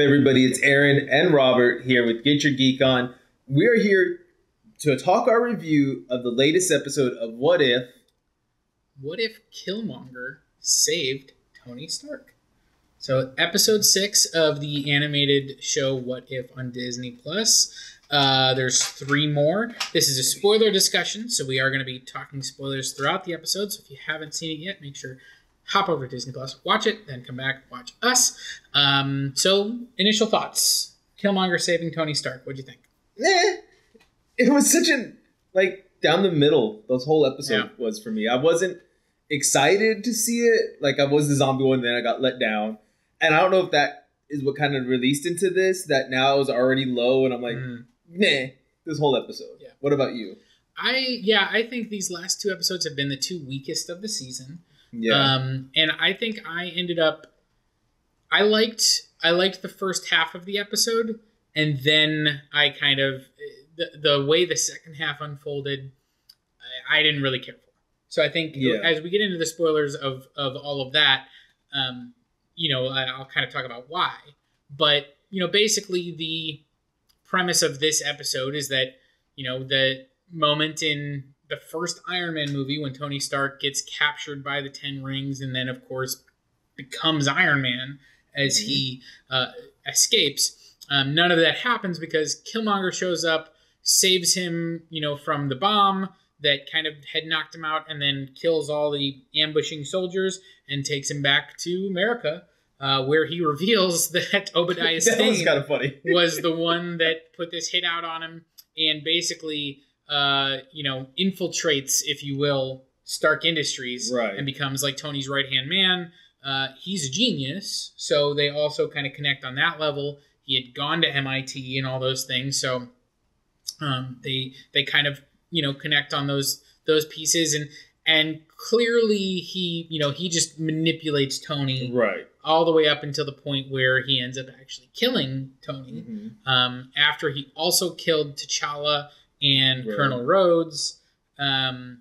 everybody? It's Aaron and Robert here with Get Your Geek On. We are here to talk our review of the latest episode of What If Kilmonger saved Tony Stark? So episode 6 of the animated show What If on Disney Plus. There's 3 more. This is a spoiler discussion, so we are going to be talking spoilers throughout the episode. So if you haven't seen it yet, make sure hop over to Disney Plus, watch it, then come back, watch us. So initial thoughts: Killmonger saving Tony Stark. What'd you think? It was such an down the middle. This whole episode was for me. I wasn't excited to see it. I was the zombie one, then I got let down, and I don't know if that is what kind of released into this. That now I was already low, and I'm like, this whole episode. Yeah. What about you? I think these last 2 episodes have been the 2 weakest of the season. Yeah. And I think I ended up, I liked the first half of the episode, and then I kind of, the way the second half unfolded, I didn't really care for. So I think as we get into the spoilers of all of that, I'll kind of talk about why. But, basically the premise of this episode is that, the moment in the first Iron Man movie when Tony Stark gets captured by the 10 Rings and then, of course, becomes Iron Man as he escapes. None of that happens because Killmonger shows up, saves him, from the bomb that kind of had knocked him out, and then kills all the ambushing soldiers and takes him back to America, where he reveals that Obadiah Stane was kind of funny. was the one that put this hit out on him and basically infiltrates, if you will, Stark Industries, and becomes like Tony's right-hand man. He's a genius, so they also kind of connect on that level. He had gone to MIT and all those things, so they kind of connect on those pieces, and clearly he just manipulates Tony all the way up until the point where he ends up actually killing Tony. After he also killed T'Challa and Colonel Rhodes. And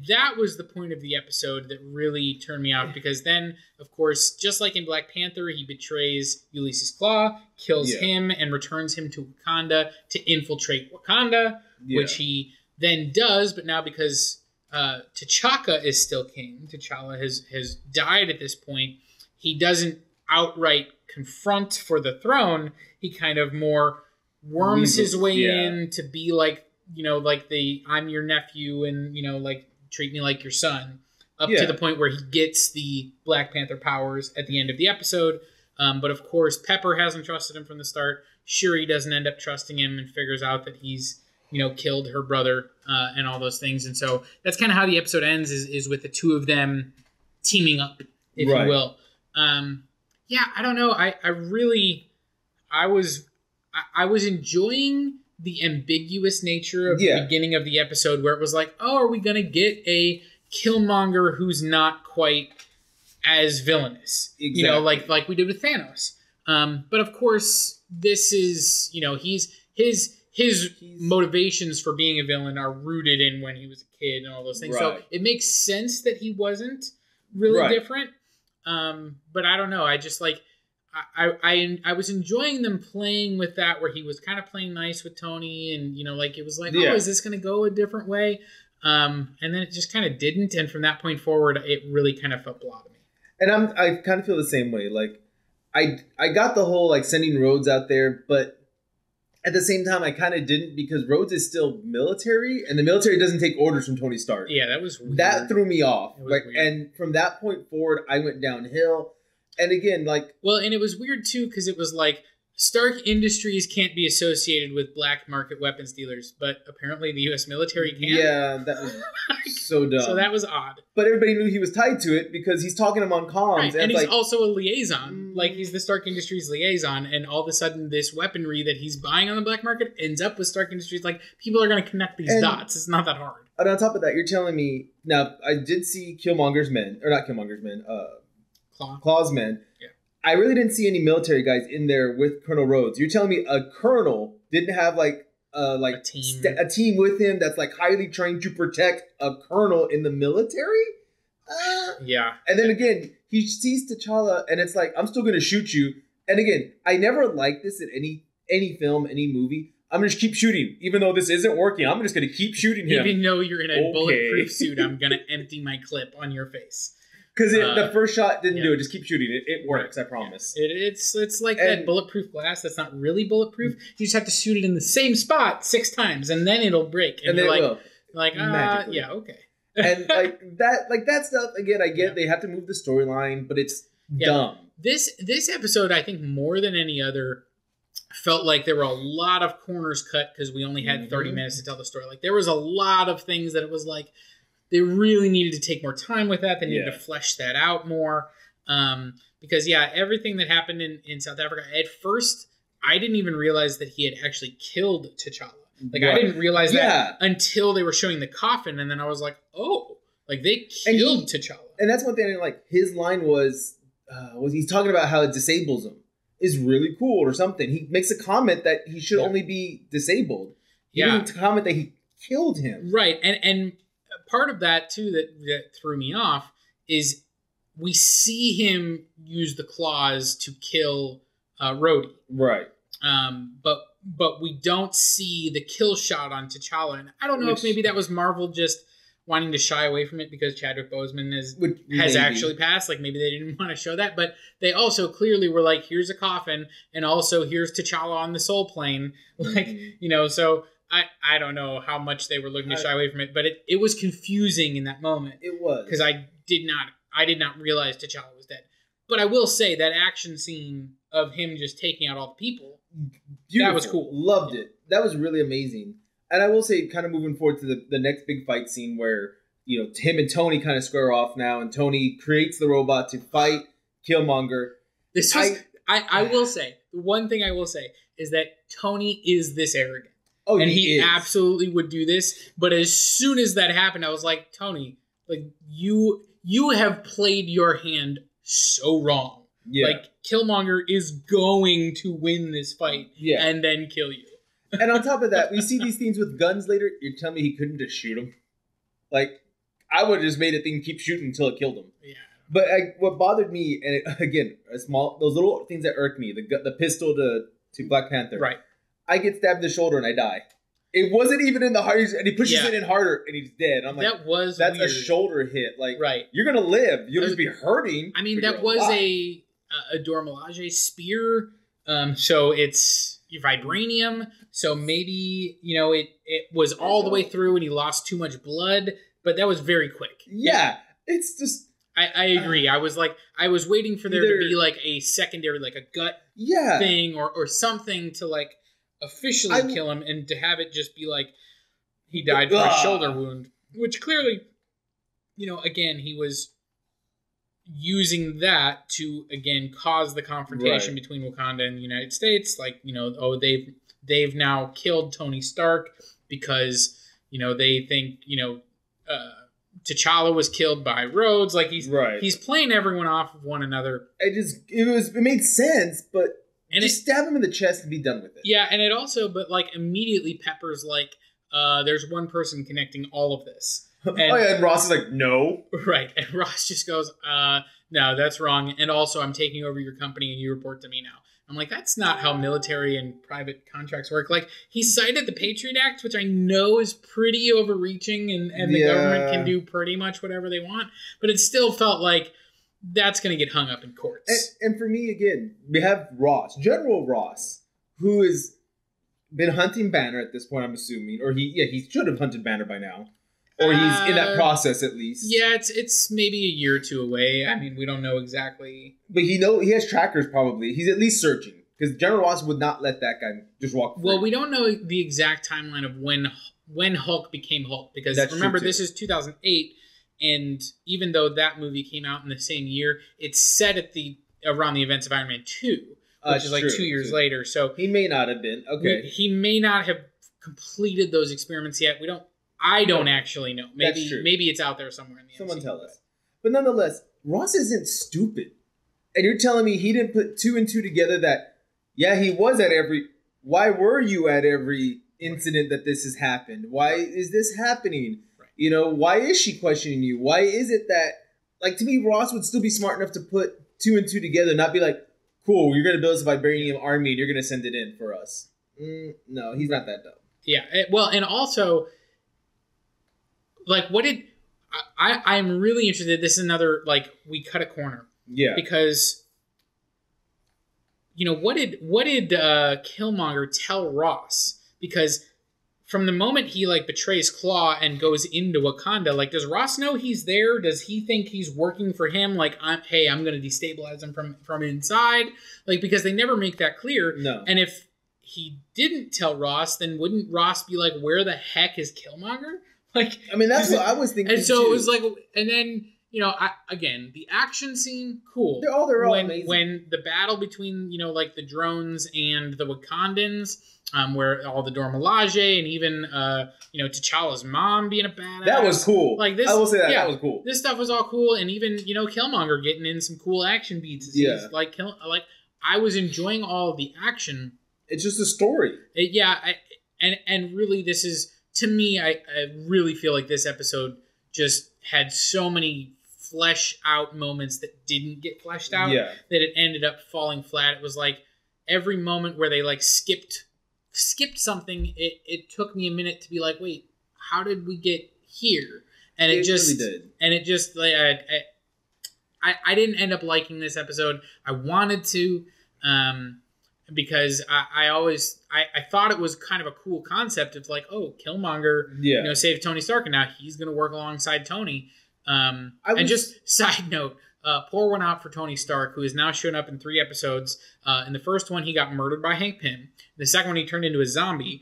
that was the point of the episode that really turned me off, because then, of course, just like in Black Panther, he betrays Ulysses Klaue, kills him, and returns him to Wakanda to infiltrate Wakanda, which he then does, but now because T'Chaka is still king, T'Challa has died at this point, he doesn't outright confront for the throne, he kind of more worms his way in to be like, I'm your nephew and, treat me like your son, up to the point where he gets the Black Panther powers at the end of the episode. But of course, Pepper hasn't trusted him from the start. Shuri doesn't end up trusting him and figures out that he's, killed her brother and all those things. And so that's kind of how the episode ends, is with the 2 of them teaming up, if you will. I don't know. I was enjoying the ambiguous nature of the beginning of the episode, where it was like, oh, are we going to get a Killmonger who's not quite as villainous? Exactly. Like we did with Thanos. But of course, this is, his motivations for being a villain are rooted in when he was a kid and all those things. So it makes sense that he wasn't really different. But I don't know. I just I was enjoying them playing with that, where he was kind of playing nice with Tony, and it was like, oh, is this going to go a different way? And then it just kind of didn't, and from that point forward, it really kind of felt blah to me. And I kind of feel the same way. I got the whole sending Rhodes out there, but at the same time, I kind of didn't, because Rhodes is still military, and the military doesn't take orders from Tony Stark. Yeah, that was weird. That threw me off. And from that point forward, I went downhill. And again, and it was weird too, because it was like, Stark Industries can't be associated with black market weapons dealers, but apparently the U.S. military can. Yeah, that was so dumb. So that was odd. But everybody knew he was tied to it because he's talking to him on comms. Right. And he's also a liaison. He's the Stark Industries liaison, and all of a sudden this weaponry that he's buying on the black market ends up with Stark Industries. People are going to connect these dots. It's not that hard. And on top of that, you're telling me... Now, I did see Killmonger's men. Or not Killmonger's men. Klaue's men. Yeah. I really didn't see any military guys in there with Colonel Rhodes. You're telling me a colonel didn't have a team with him that's highly trained to protect a colonel in the military? Yeah. And then again, he sees T'Challa and it's like, I'm still going to shoot you. And again, I never liked this in any film, any movie. I'm going to keep shooting. Even though this isn't working, I'm just going to keep shooting him. Even though you're in a bulletproof suit, I'm going to empty my clip on your face. Because the first shot didn't do it. Just keep shooting. It works, I promise. Yeah. It's like that bulletproof glass that's not really bulletproof. You just have to shoot it in the same spot 6 times, and then it'll break. And you're like, yeah, okay. And that stuff, again, I get they have to move the storyline, but it's dumb. This episode, I think, more than any other, felt like there were a lot of corners cut because we only had 30 minutes to tell the story. Like, there was a lot of things that it was like, they really needed to take more time with that. They needed to flesh that out more. Because, everything that happened in South Africa, at first, I didn't even realize that he had actually killed T'Challa. Like, I didn't realize that until they were showing the coffin. And then I was like, oh, like, they killed T'Challa. And that's one thing I didn't like. His line was he's talking about how it disables him. Is really cool or something. He makes a comment that he should only be disabled. He didn't comment that he killed him. Right. And part of that, too, that threw me off is we see him use the claws to kill Rhodey. Right. But we don't see the kill shot on T'Challa. And I don't know if maybe that was Marvel just wanting to shy away from it because Chadwick Boseman has actually passed. Like, maybe they didn't want to show that. But they also clearly were like, here's a coffin, and also here's T'Challa on the soul plane. Like, so I don't know how much they were looking to shy away from it. But it was confusing in that moment. It was. Because I did not realize T'Challa was dead. But I will say that action scene of him just taking out all the people, beautiful. That was cool. Loved it. That was really amazing. And I will say, kind of moving forward to the next big fight scene where, him and Tony kind of square off now, and Tony creates the robot to fight Kilmonger. This was, I will say, the one thing I will say is that Tony is this arrogant. Oh, and he absolutely would do this. But as soon as that happened, I was like, Tony, like, you have played your hand so wrong. Yeah. Like, Kilmonger is going to win this fight and then kill you. And on top of that, we see these things with guns later. You're telling me he couldn't just shoot him? Like, I would have just made a thing keep shooting until it killed him. Yeah. But what bothered me, and again, those little things that irked me, the pistol to Black Panther. Right. I get stabbed in the shoulder and I die. It wasn't even in the heart, and he pushes it in harder and he's dead. I'm like, that's weird. A shoulder hit. Like, you're gonna live. You'll just be hurting. I mean, that was a Dora Milaje spear. So it's vibranium. So maybe, it was all the way through and he lost too much blood, but that was very quick. Yeah. It's just... I agree. I was waiting for there to be like a secondary, like a gut thing or something to like officially kill him, and to have it just be like he died from a shoulder wound, which clearly, again, he was using that to, again, cause the confrontation between Wakanda and the United States. Like, they've now killed Tony Stark because, they think, T'Challa was killed by Rhodes. Like, he's playing everyone off of one another. It made sense, but just stab him in the chest and be done with it. Yeah, and it also, but like immediately Pepper's like, there's one person connecting all of this. And Ross is like, no. Right. And Ross just goes, no, that's wrong. And also, I'm taking over your company and you report to me now. I'm like, that's not how military and private contracts work. Like, he cited the Patriot Act, which I know is pretty overreaching and the government can do pretty much whatever they want. But it still felt like that's going to get hung up in courts. And for me, again, we have Ross, General Ross, who has been hunting Banner at this point, I'm assuming. Or he should have hunted Banner by now. Or he's in that process, at least. Yeah, it's maybe a year or two away. I mean, we don't know exactly. But he has trackers, probably. He's at least searching. Because General Ross would not let that guy just walk free. Well, we don't know the exact timeline of when Hulk became Hulk. Because remember, this is 2008. And even though that movie came out in the same year, it's set at around the events of Iron Man 2. Which is like 2 years later. So he may not have been. Okay. He may not have completed those experiments yet. I don't actually know. Maybe it's out there somewhere in the Someone tell us. But nonetheless, Ross isn't stupid. And you're telling me he didn't put 2 and 2 together that, he was at every... Why were you at every incident that this has happened? Why is this happening? Right. Why is she questioning you? Why is it that... Like, to me, Ross would still be smart enough to put 2 and 2 together, not be like, cool, you're going to build this vibranium army and you're going to send it in for us. No, he's not that dumb. Yeah. Well, and also, like, what did... I'm really interested. This is another, like, we cut a corner. Yeah. Because, you know, what did Killmonger tell Ross? Because from the moment he, like, betrays Claw and goes into Wakanda, like, does Ross know he's there? Does he think he's working for him? Like, I'm going to destabilize him from inside? Like, because they never make that clear. No. And if he didn't tell Ross, then wouldn't Ross be like, where the heck is Killmonger? Like, I mean, that's what I was thinking. And so too. It was like, and then, you know, again, the action scene, cool. They're all amazing. When the battle between, you know, like the drones and the Wakandans, where all the Dora Milaje and even, you know, T'Challa's mom being a badass. That was cool. Like this, I will say that. Yeah, that was cool. This stuff was all cool, and even, you know, Killmonger getting in some cool action beats. Yeah. Like I was enjoying all of the action. It's just a story. And really, this is. To me, I really feel like this episode just had so many flesh out moments that didn't get fleshed out that it ended up falling flat. It was like every moment where they like skipped something, it took me a minute to be like, wait, how did we get here? And it just really did. And it just like I didn't end up liking this episode. I wanted to. Because I thought it was kind of a cool concept of like, oh, Killmonger, you know, saved Tony Stark, and now he's going to work alongside Tony. And just side note, pour one out for Tony Stark, who has now shown up in 3 episodes. In the first one, he got murdered by Hank Pym. The second one, he turned into a zombie,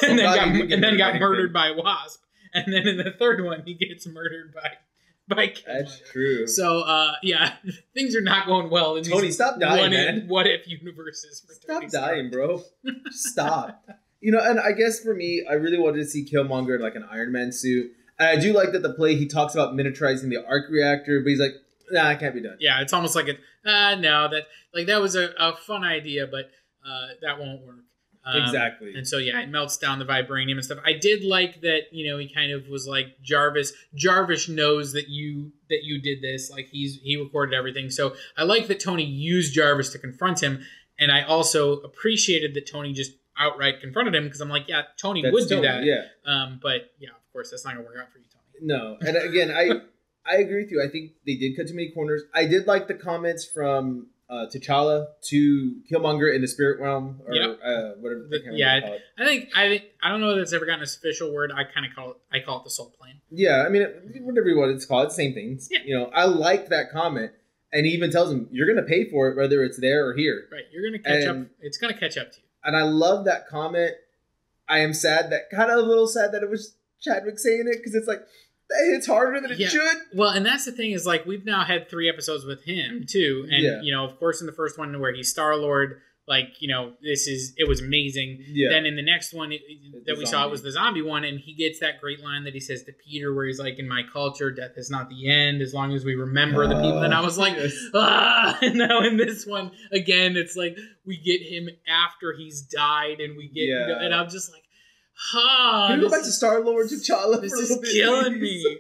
and then got murdered by Wasp. And then in the third one, he gets murdered by Killmonger. That's true. So, yeah, things are not going well in Tony, stop dying, man. What if universes for Stop dying, bro. Stop. You know, and I guess for me, I really wanted to see Killmonger in like an Iron Man suit. And I do like that the play, he talks about miniaturizing the arc reactor, but he's like, nah, it can't be done. Yeah, it's almost like that was a fun idea, but that won't work. Exactly. And so, yeah, it melts down the vibranium and stuff. I did like that, you know, he kind of was like, Jarvis knows that you did this. Like, he recorded everything. So I like that Tony used Jarvis to confront him. And I also appreciated that Tony just outright confronted him, because I'm like, yeah, Tony would do that. Yeah. But, yeah, of course, that's not going to work out for you, Tony. No. And again, I agree with you. I think they did cut too many corners. I did like the comments from T'Challa to Killmonger in the spirit realm, or whatever. I don't know that it's ever gotten an official word. I call it the soul plane. Yeah, I mean, whatever you want to call it, it's the same thing. Yeah. You know, I like that comment, and he even tells him, "You're going to pay for it, whether it's there or here." Right, you're going to catch up. It's going to catch up to you. And I love that comment. I am sad that kind of a little sad that it was Chadwick saying it, because it's like, that hits harder than it should. Well, and that's the thing is, like, we've now had 3 episodes with him too, and you know, of course, in the first one where he's Star-Lord, like, you know, it was amazing. Yeah. Then in the next one that we saw, it was the zombie one, and he gets that great line that he says to Peter, where he's like, "In my culture, death is not the end, as long as we remember the people." And I was like, And now in this one again, it's like we get him after he's died, and we get, and I'm just like, can we go back to Star-Lord T'Challa? This is killing me.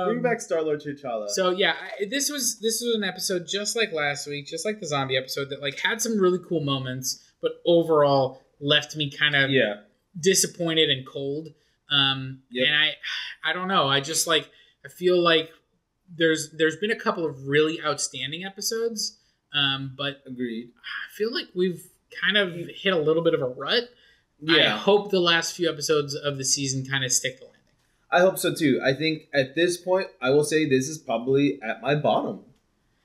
Bring back Star-Lord T'Challa. So yeah, this was an episode just like last week, just like the zombie episode, that like had some really cool moments, but overall left me kind of disappointed and cold. And I don't know. I just like, I feel like there's been a couple of really outstanding episodes, but agreed. I feel like we've kind of hit a little bit of a rut. Yeah. I hope the last few episodes of the season kind of stick the landing. I hope so too. I think at this point, I will say this is probably at my bottom.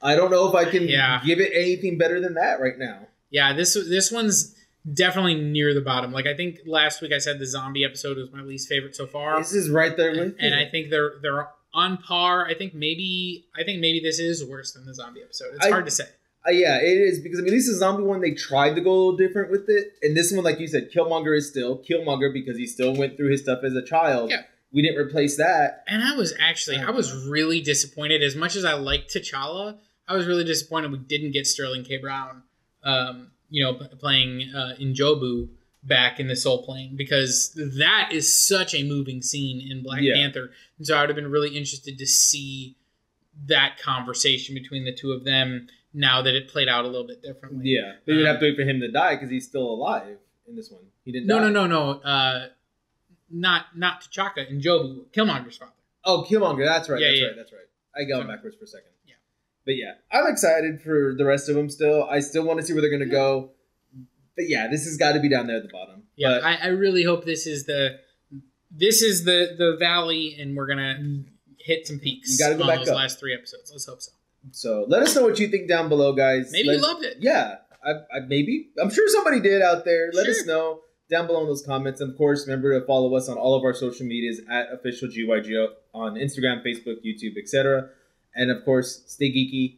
I don't know if I can give it anything better than that right now. Yeah, this one's definitely near the bottom. Like, I think last week I said the zombie episode was my least favorite so far. This is right there with and I think they're on par. I think maybe this is worse than the zombie episode. It's hard to say. Yeah, it is, because I mean, at least the zombie one, they tried to go a little different with it, and this one, like you said, Killmonger is still Killmonger because he still went through his stuff as a child. Yeah, we didn't replace that. And I was really disappointed. As much as I liked T'Challa, I was really disappointed we didn't get Sterling K. Brown, playing Njobu back in the Soul Plane, because that is such a moving scene in Black Panther, and so I would have been really interested to see that conversation between the two of them. now that it played out a little bit differently. Yeah, they would have to wait for him to die because he's still alive in this one. He didn't die. No. Not T'Chaka and Jobu, Killmonger's father. Oh, Kilmonger. That's right. That's right. I got backwards for a second. Yeah. But yeah, I'm excited for the rest of them still. I still want to see where they're going to go. But yeah, this has got to be down there at the bottom. Yeah, I really hope this is the valley, and we're gonna hit some peaks. You got to go back those up. last 3 episodes. Let's hope so. So let us know what you think down below, guys. Maybe you loved it. Yeah, maybe. I'm sure somebody did out there. Let us know down below in those comments. And of course, remember to follow us on all of our social medias at official GYGO on Instagram, Facebook, YouTube, etc. And of course, stay geeky.